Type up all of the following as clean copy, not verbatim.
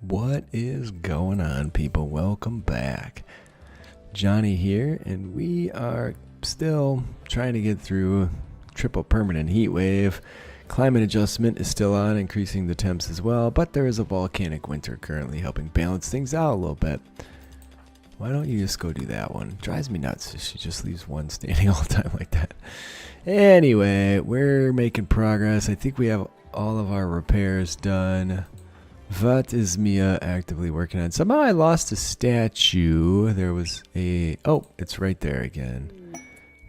What is going on, people? Welcome back. Johnny here, and we are still trying to get through triple permanent heat wave. Climate adjustment is still on, increasing the temps as well, but there is a volcanic winter currently helping balance things out a little bit. Why don't you just go do that one? Drives me nuts if she just leaves one standing all the time like that. Anyway, we're making progress. I think we have all of our repairs done. What is Mia actively working on? Somehow I lost a statue. There was a... Oh, it's right there again.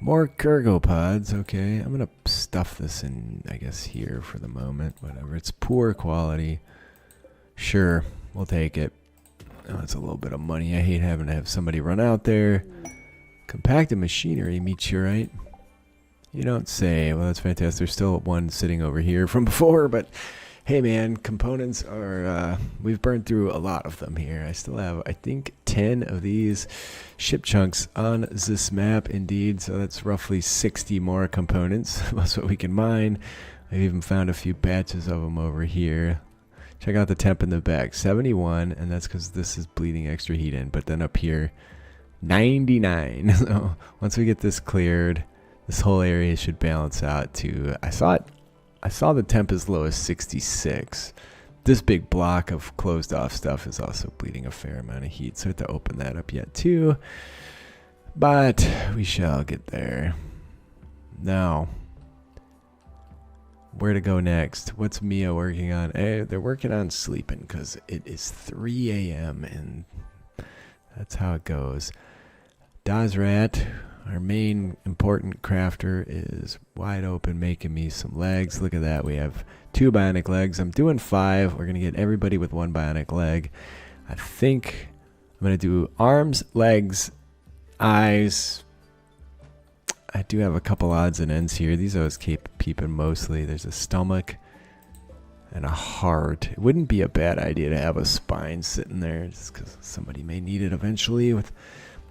More cargo pods. Okay, I'm going to stuff this in, I guess, here for the moment. Whatever. It's poor quality. Sure, we'll take it. Oh, it's a little bit of money. I hate having to have somebody run out there. Compacted machinery, meteorite. You don't say. Well, that's fantastic. There's still one sitting over here from before, but... Hey man, components are, we've burned through a lot of them here. I still have, I think, 10 of these ship chunks on this map, indeed. So that's roughly 60 more components. That's what we can mine. I've even found a few batches of them over here. Check out the temp in the back, 71, and that's because this is bleeding extra heat in. But then up here, 99. So once we get this cleared, this whole area should balance out to, I saw the temp as low as 66. This big block of closed off stuff is also bleeding a fair amount of heat, so I have to open that up yet too. But we shall get there. Now, where to go next? What's Mia working on? They're working on sleeping because it is 3 a.m. and that's how it goes. Dazrat, our main important crafter, is wide open making me some legs. Look at that. We have 2 bionic legs. I'm doing 5. We're going to get everybody with 1 bionic leg. I think I'm going to do arms, legs, eyes. I do have a couple odds and ends here. These I was keeping mostly. There's a stomach and a heart. It wouldn't be a bad idea to have a spine sitting there just because somebody may need it eventually with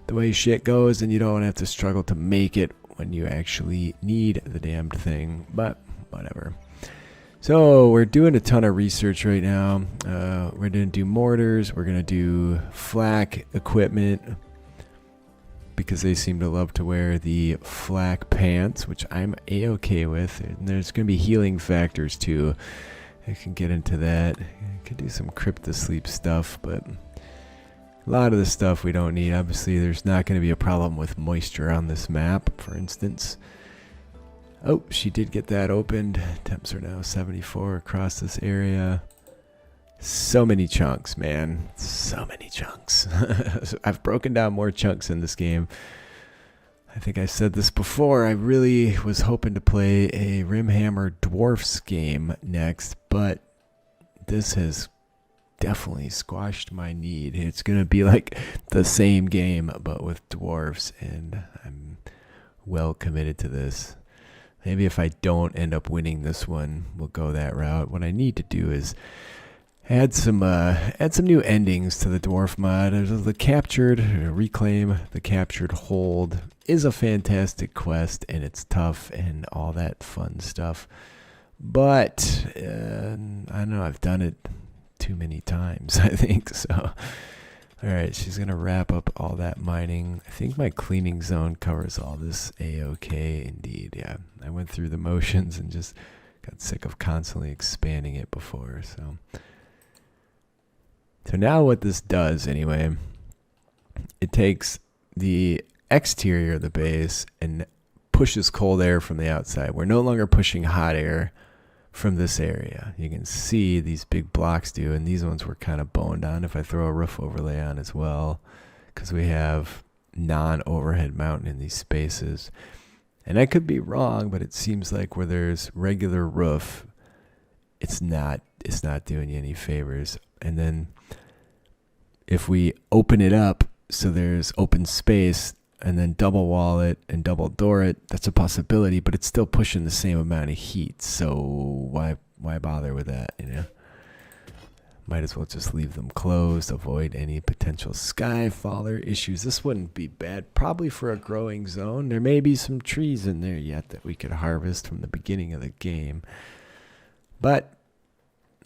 the way shit goes, and you don't have to struggle to make it when you actually need the damned thing, but whatever. So we're doing a ton of research right now. We're going to do mortars. We're going to do flak equipment because they seem to love to wear the flak pants, which I'm a-okay with. And there's going to be healing factors too. I can get into that. I could do some cryptosleep stuff, but a lot of the stuff we don't need. Obviously, there's not going to be a problem with moisture on this map, for instance. Oh, she did get that opened. Temps are now 74 across this area. So many chunks, man. So many chunks. I've broken down more chunks in this game. I think I said this before. I really was hoping to play a Rimhammer Dwarfs game next, but this has definitely squashed my need. It's gonna be like the same game but with dwarves, and I'm well committed to this. Maybe if I don't end up winning this one, we'll go that route. What I need to do is add some new endings to the dwarf mod. There's the captured reclaim the captured hold is a fantastic quest, and it's tough and all that fun stuff, but I don't know, I've done it too many times, I think. So alright, she's gonna wrap up all that mining. I think my cleaning zone covers all this a-okay. Indeed, yeah, I went through the motions and just got sick of constantly expanding it before. So now what this does anyway, it takes the exterior of the base and pushes cold air from the outside. We're no longer pushing hot air from this area. You can see these big blocks do, and these ones were kind of boned on. If I throw a roof overlay on as well, because we have non-overhead mountain in these spaces. And I could be wrong, but it seems like where there's regular roof, it's not doing you any favors. And then if we open it up so there's open space, and then double wall it and double door it, that's a possibility, but it's still pushing the same amount of heat. So why bother with that, you know? Might as well just leave them closed, avoid any potential skyfaller issues. This wouldn't be bad, probably for a growing zone. There may be some trees in there yet that we could harvest from the beginning of the game. But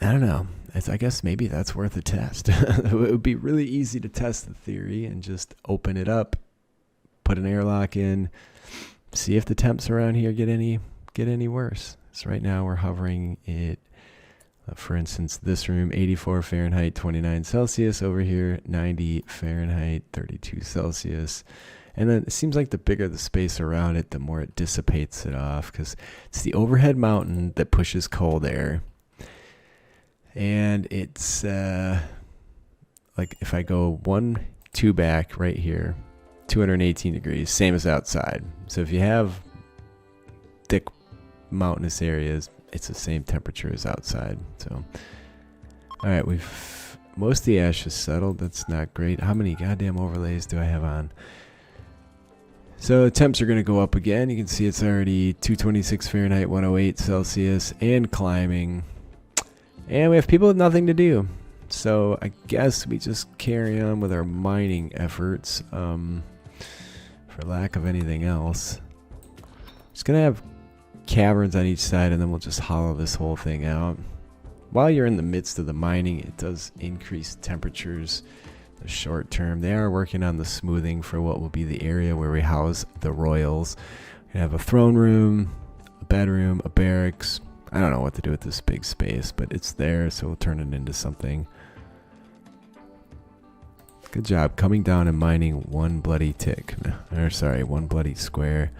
I don't know. I guess maybe that's worth a test. It would be really easy to test the theory and just open it up, put an airlock in, see if the temps around here get any worse. So right now we're hovering it. For instance, this room, 84 Fahrenheit, 29 Celsius. Over here, 90 Fahrenheit, 32 Celsius. And then it seems like the bigger the space around it, the more it dissipates it off, because it's the overhead mountain that pushes cold air. And it's like if I go 2 back right here, 218 degrees, same as outside. So if you have thick mountainous areas, it's the same temperature as outside. So, all right, most of the ash is settled. That's not great. How many goddamn overlays do I have on? So the temps are going to go up again. You can see it's already 226 Fahrenheit, 108 Celsius, and climbing. And we have people with nothing to do. So I guess we just carry on with our mining efforts, for lack of anything else. Just going to have caverns on each side, and then we'll just hollow this whole thing out. While you're in the midst of the mining, it does increase temperatures in the short term. They are working on the smoothing for what will be the area where we house the royals. We have a throne room, a bedroom, a barracks. I don't know what to do with this big space, but it's there, so we'll turn it into something. Good job coming down and mining one bloody tick. Or sorry, one bloody square.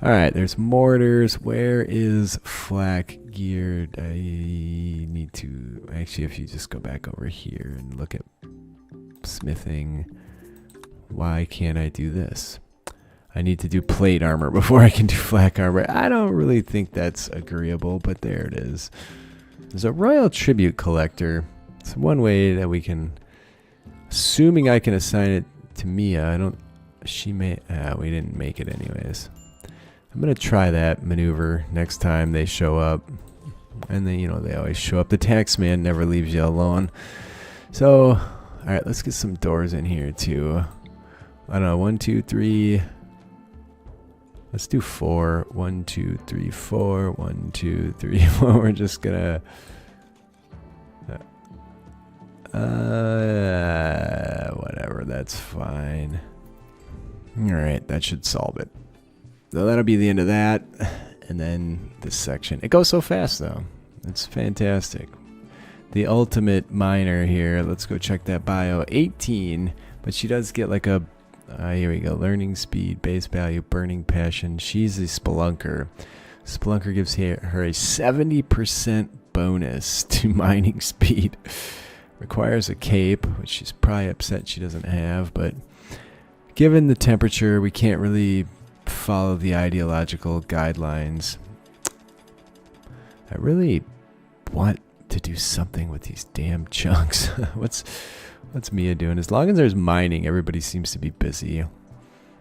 Alright, there's mortars. Where is flak geared? I need to... Actually, if you just go back over here and look at smithing, why can't I do this? I need to do plate armor before I can do flak armor. I don't really think that's agreeable, but there it is. There's a royal tribute collector. It's one way that we can... Assuming I can assign it to Mia, I don't... She may... we didn't make it anyways. I'm going to try that maneuver next time they show up. And then, you know, they always show up. The tax man never leaves you alone. So, alright, let's get some doors in here too. I don't know, 1, 2, 3. Let's do 4. 1, 2, 3, 4. 1, 2, 3, 4. We're just going to... whatever, that's fine. Alright, that should solve it. So that'll be the end of that. And then this section. It goes so fast, though. It's fantastic. The ultimate miner here. Let's go check that bio. 18. But she does get like a... here we go. Learning speed, base value, burning passion. She's a spelunker. Spelunker gives her a 70% bonus to mining speed. Requires a cape, which she's probably upset she doesn't have. But given the temperature, we can't really... follow the ideological guidelines. I really want to do something with these damn chunks. What's Mia doing? As long as there's mining, everybody seems to be busy.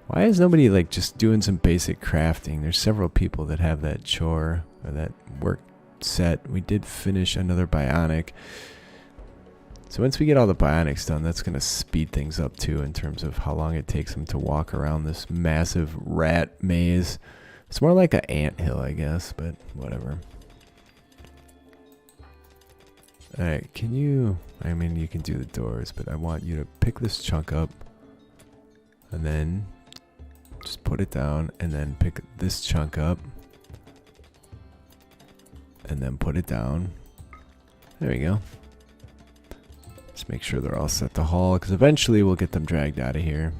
Why is nobody like just doing some basic crafting? There's several people that have that chore or that work set. We did finish another bionic. So once we get all the bionics done, that's going to speed things up too in terms of how long it takes them to walk around this massive rat maze. It's more like an anthill, I guess, but whatever. Alright, can you... I mean, you can do the doors, but I want you to pick this chunk up and then just put it down and then pick this chunk up and then put it down. There we go. Just make sure they're all set to haul, because eventually we'll get them dragged out of here.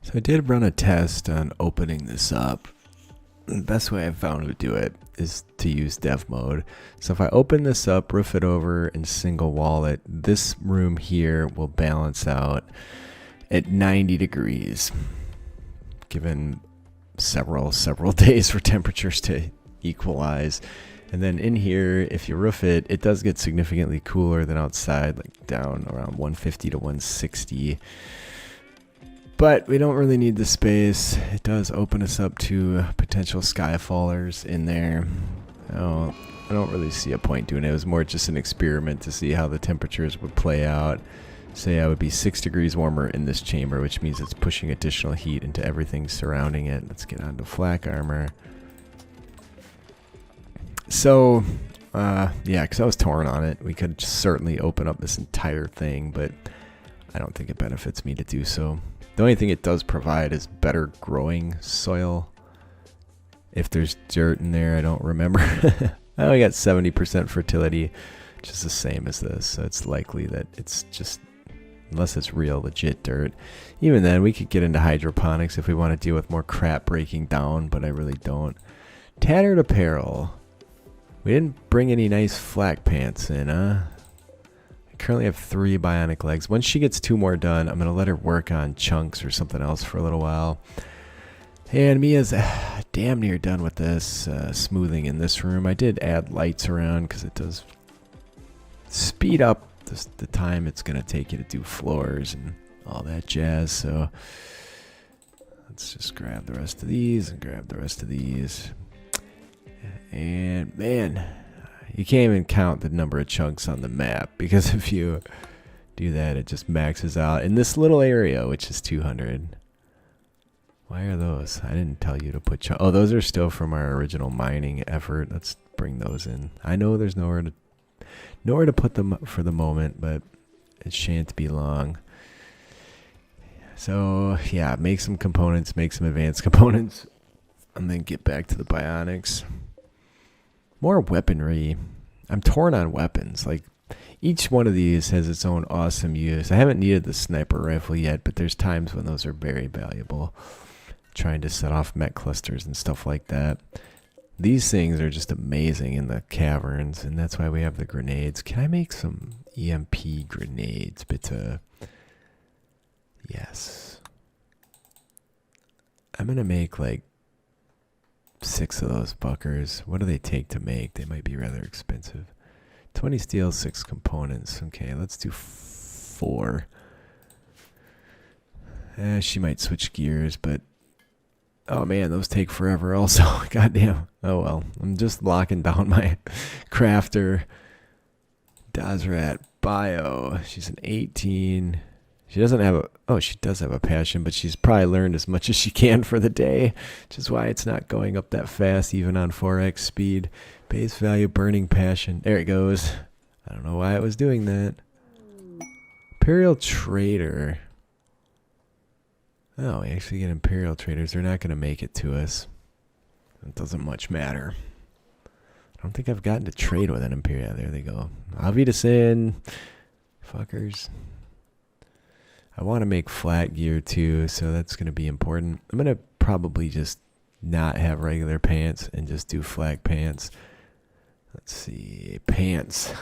So I did run a test on opening this up. The best way I've found to do it is to use dev mode. So if I open this up, roof it over, and single wall it, this room here will balance out at 90 degrees, given several days for temperatures to equalize. And then in here, if you roof it, it does get significantly cooler than outside, like down around 150 to 160. But we don't really need the space. It does open us up to potential skyfallers in there. Oh, I don't really see a point doing it. It was more just an experiment to see how the temperatures would play out. Say I would be 6 degrees warmer in this chamber, which means it's pushing additional heat into everything surrounding it. Let's get on to flak armor. So Yeah, because I was torn on it. We could certainly open up this entire thing, but I don't think it benefits me to do so. The only thing it does provide is better growing soil. If there's dirt in there, I don't remember. I only got 70% fertility, which is the same as this, so it's likely that it's just, unless it's real legit dirt. Even then, we could get into hydroponics if we want to deal with more crap breaking down, but I really don't. Tattered apparel. We didn't bring any nice flak pants in, huh? I currently have 3 bionic legs. Once she gets 2 more done, I'm going to let her work on chunks or something else for a little while. And Mia's damn near done with this smoothing in this room. I did add lights around because it does speed up the time it's going to take you to do floors and all that jazz. So let's just grab the rest of these and grab the rest of these. And man, you can't even count the number of chunks on the map, because if you do that, it just maxes out in this little area, which is 200. Why are those? I didn't tell you to put chunks. Oh, those are still from our original mining effort. Let's bring those in. I know there's nowhere to put them for the moment, but it shan't be long. So yeah, make some components, make some advanced components, and then get back to the bionics. More weaponry. I'm torn on weapons. Like, each one of these has its own awesome use. I haven't needed the sniper rifle yet, but there's times when those are very valuable. Trying to set off mech clusters and stuff like that. These things are just amazing in the caverns, and that's why we have the grenades. Can I make some EMP grenades? Bitte. Yes. I'm going to make like 6 of those fuckers. What do they take to make? They might be rather expensive. 20 steel, 6 components. Okay, let's do 4. She might switch gears, but oh man, those take forever also. Goddamn. Oh well. I'm just locking down my crafter. Dazrat Bio. She's an 18. She doesn't have a... Oh, she does have a passion, but she's probably learned as much as she can for the day, which is why it's not going up that fast, even on 4x speed. Base value, burning passion. There it goes. I don't know why it was doing that. Imperial Trader. Oh, we actually get Imperial Traders. They're not going to make it to us. It doesn't much matter. I don't think I've gotten to trade with an Imperial. There they go. Avitasin. Fuckers. I want to make flat gear too, so that's going to be important. I'm going to probably just not have regular pants and just do flag pants. Let's see. Pants.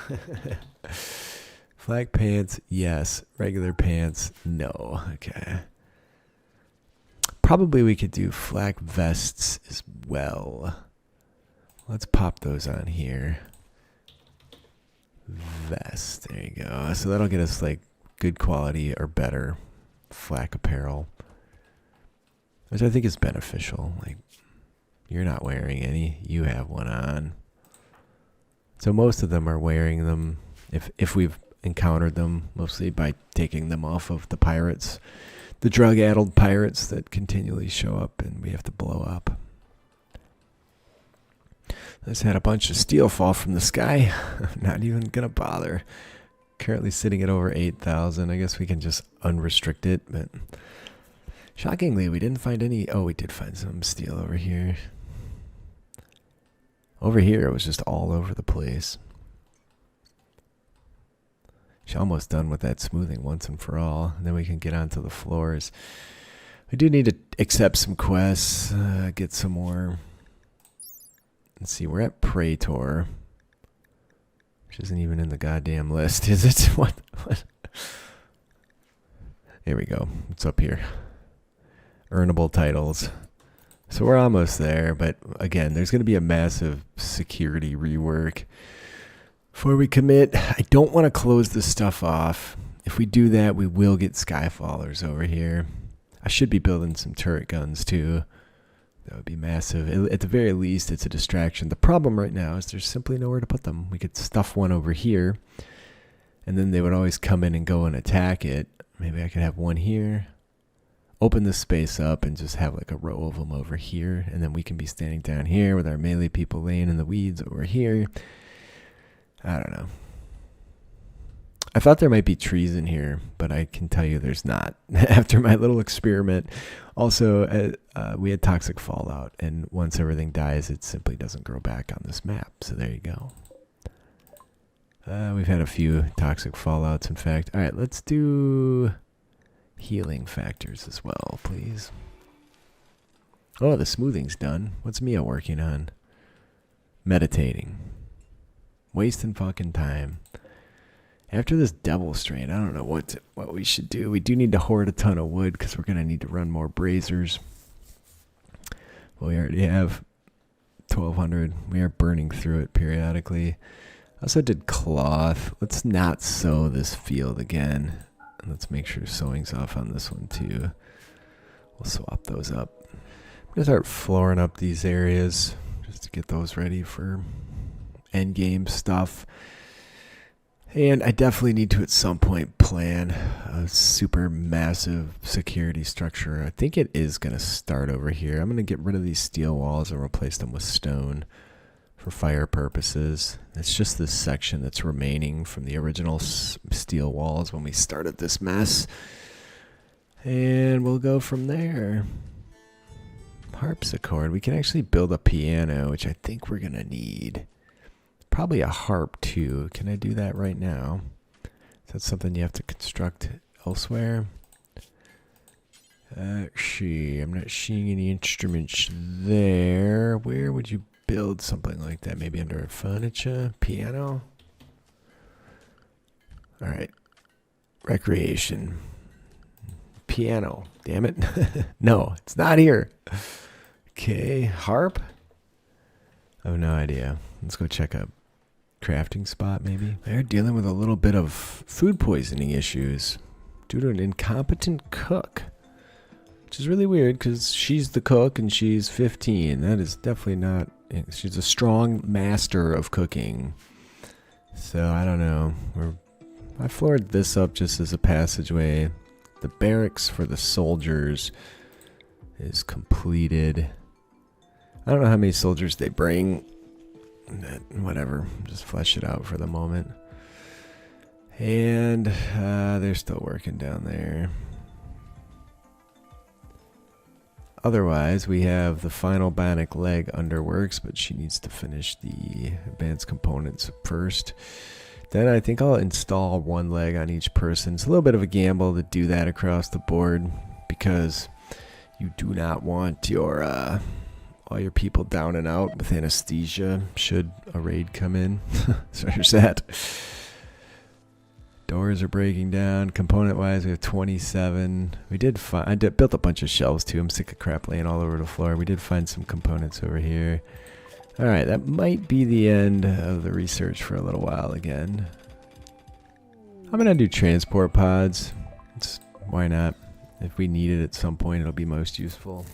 Flag pants, yes. Regular pants, no. Okay. Probably we could do flak vests as well. Let's pop those on here. Vest. There you go. So that'll get us like good quality or better flak apparel, which I think is beneficial. Like, you're not wearing any, you have one on. So most of them are wearing them if we've encountered them, mostly by taking them off of the pirates, the drug-addled pirates that continually show up and we have to blow up. I just had a bunch of steel fall from the sky. I'm not even gonna bother. Currently sitting at over 8,000. I guess we can just unrestrict it, but shockingly, we didn't find any. Oh, we did find some steel over here. Over here, it was just all over the place. She's almost done with that smoothing once and for all, and then we can get onto the floors. We do need to accept some quests, get some more. Let's see, we're at Praetor. Which isn't even in the goddamn list, is it? What? Here we go. It's up here. Earnable titles. So we're almost there, but again, there's going to be a massive security rework before we commit. I don't want to close this stuff off. If we do that, we will get Skyfallers over here. I should be building some turret guns too. That would be massive. At the very least, it's a distraction. The problem right now is there's simply nowhere to put them. We could stuff one over here, and then they would always come in and go and attack it. Maybe I could have one here, open this space up, and just have like a row of them over here, and then we can be standing down here with our melee people laying in the weeds over here. I don't know. I thought there might be trees in here, but I can tell you there's not. After my little experiment. Also, we had toxic fallout, and once everything dies, it simply doesn't grow back on this map. So there you go. We've had a few toxic fallouts, in fact. All right, let's do healing factors as well, please. Oh, the smoothing's done. What's Mia working on? Meditating. Wasting fucking time. After this devil strain, I don't know what we should do. We do need to hoard a ton of wood because we're going to need to run more braziers. Well, we already have 1,200. We are burning through it periodically. I also did cloth. Let's not sow this field again. And let's make sure sowing's off on this one too. We'll swap those up. I'm going to start flooring up these areas just to get those ready for end game stuff. And I definitely need to at some point plan a super massive security structure. I think it is going to start over here. I'm going to get rid of these steel walls and replace them with stone for fire purposes. It's just this section that's remaining from the original steel walls when we started this mess. And we'll go from there. Harpsichord. We can actually build a piano, which I think we're going to need. Probably a harp too. Can I do that right now? Is that something you have to construct elsewhere? Actually, I'm not seeing any instruments there. Where would you build something like that? Maybe under furniture? Piano? Alright. Recreation. Piano. Damn it. No, it's not here. Okay, harp? I have no idea. Let's go check a crafting spot maybe. They're dealing with a little bit of food poisoning issues due to an incompetent cook. Which is really weird because she's the cook and she's 15. That is definitely not... She's a strong master of cooking. So, I don't know. I floored this up just as a passageway. The barracks for the soldiers is completed. I don't know how many soldiers they bring. Whatever. Just flesh it out for the moment. And they're still working down there. Otherwise, we have the final bionic leg underworks, but she needs to finish the advanced components first. Then I think I'll install one leg on each person. It's a little bit of a gamble to do that across the board because you do not want your all your people down and out with anesthesia should a raid come in. So there's that. Doors are breaking down. Component-wise, we have 27. We did find... I built a bunch of shelves, too. I'm sick of crap laying all over the floor. We did find some components over here. Alright, that might be the end of the research for a little while again. I'm going to do transport pods. Why not? If we need it at some point, it'll be most useful.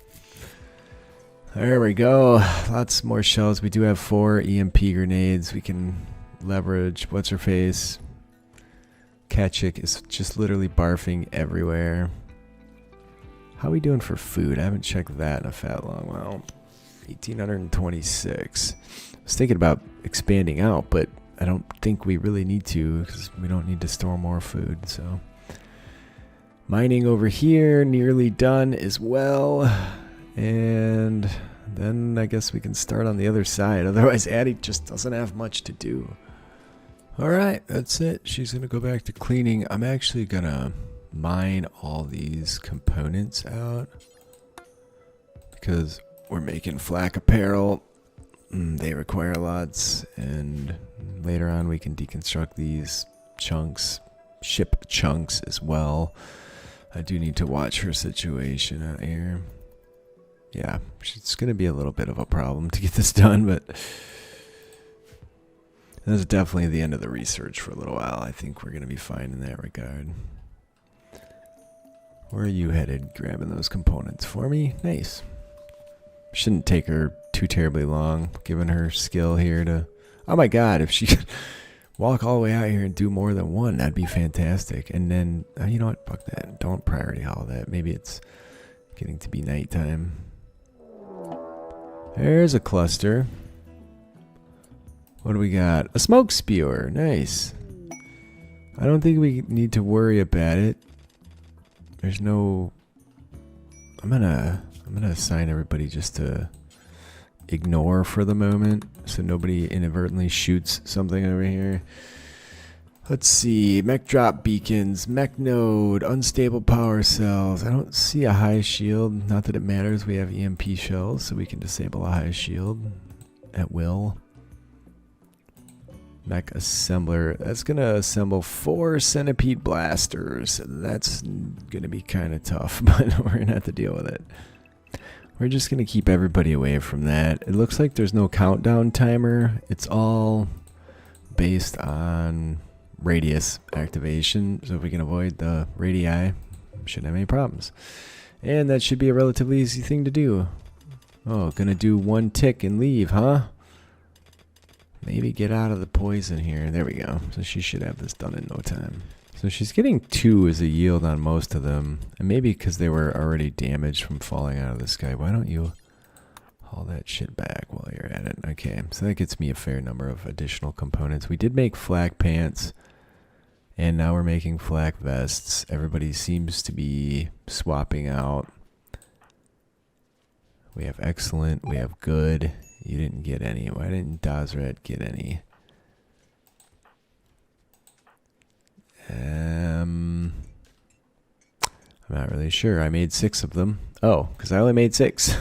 There we go. Lots more shells. We do have 4 EMP grenades. We can leverage. What's her face? Kachik is just literally barfing everywhere. How are we doing for food? I haven't checked that in a fat long while. 1,826. I was thinking about expanding out, but I don't think we really need to because we don't need to store more food. So mining over here, nearly done as well. And then I guess we can start on the other side. Otherwise, Addie just doesn't have much to do. Alright, that's it. She's going to go back to cleaning. I'm actually going to mine all these components out because we're making flak apparel. They require lots, and later on we can deconstruct these chunks, ship chunks as well. I do need to watch her situation out here. Yeah, it's going to be a little bit of a problem to get this done, but that's definitely the end of the research for a little while. I think we're going to be fine in that regard. Where are you headed? Grabbing those components for me? Nice. Shouldn't take her too terribly long, given her skill here to... Oh my god, if she could walk all the way out here and do more than one, that'd be fantastic. And then, you know what? Fuck that. Don't priority haul that. Maybe it's getting to be nighttime. There's a cluster. What do we got? A smoke spewer. Nice. I don't think we need to worry about it. There's no... I'm gonna assign everybody just to ignore for the moment, so nobody inadvertently shoots something over here. Let's see. Mech drop beacons, mech node, unstable power cells. I don't see a high shield. Not that it matters. We have EMP shells, so we can disable a high shield at will. Mech assembler. That's going to assemble 4 centipede blasters. That's going to be kind of tough, but we're going to have to deal with it. We're just going to keep everybody away from that. It looks like there's no countdown timer. It's all based on radius activation. So if we can avoid the radii, shouldn't have any problems. And that should be a relatively easy thing to do. Oh, going to do 1 tick and leave, huh? Maybe get out of the poison here. There we go. So she should have this done in no time. So she's getting 2 as a yield on most of them. And maybe because they were already damaged from falling out of the sky. Why don't you haul that shit back while you're at it? Okay, so that gets me a fair number of additional components. We did make flak pants. And now we're making flak vests. Everybody seems to be swapping out. We have excellent. We have good. You didn't get any. Why didn't Dazret get any? I'm not really sure. I made 6 of them. Oh, because I only made 6.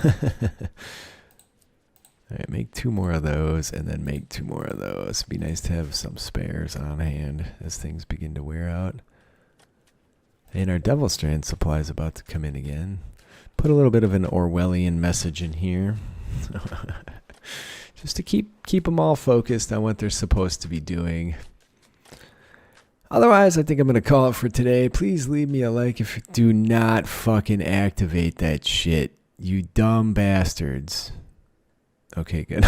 Alright, make 2 more of those, and then make 2 more of those. It'd be nice to have some spares on hand as things begin to wear out. And our Devil Strand supply is about to come in again. Put a little bit of an Orwellian message in here. Just to keep them all focused on what they're supposed to be doing. Otherwise, I think I'm going to call it for today. Please leave me a like if you do not fucking activate that shit. You dumb bastards. Okay, good.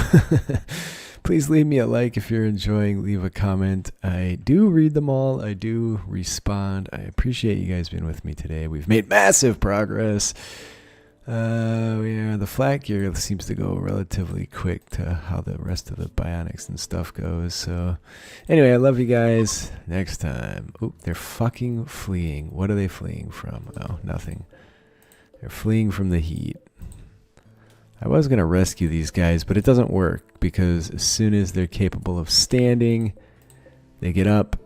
Please leave me a like if you're enjoying. Leave a comment. I do read them all. I do respond. I appreciate you guys being with me today. We've made massive progress. Yeah, the flat gear seems to go relatively quick to how the rest of the bionics and stuff goes. So, anyway, I love you guys. Next time. Oop, they're fucking fleeing. What are they fleeing from? Oh, nothing. They're fleeing from the heat. I was going to rescue these guys, but it doesn't work because as soon as they're capable of standing, they get up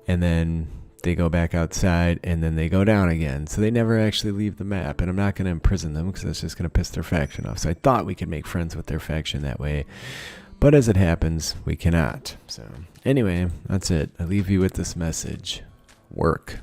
and then they go back outside and then they go down again. So they never actually leave the map, and I'm not going to imprison them because that's just going to piss their faction off. So I thought we could make friends with their faction that way, but as it happens, we cannot. So anyway, that's it. I leave you with this message. Work.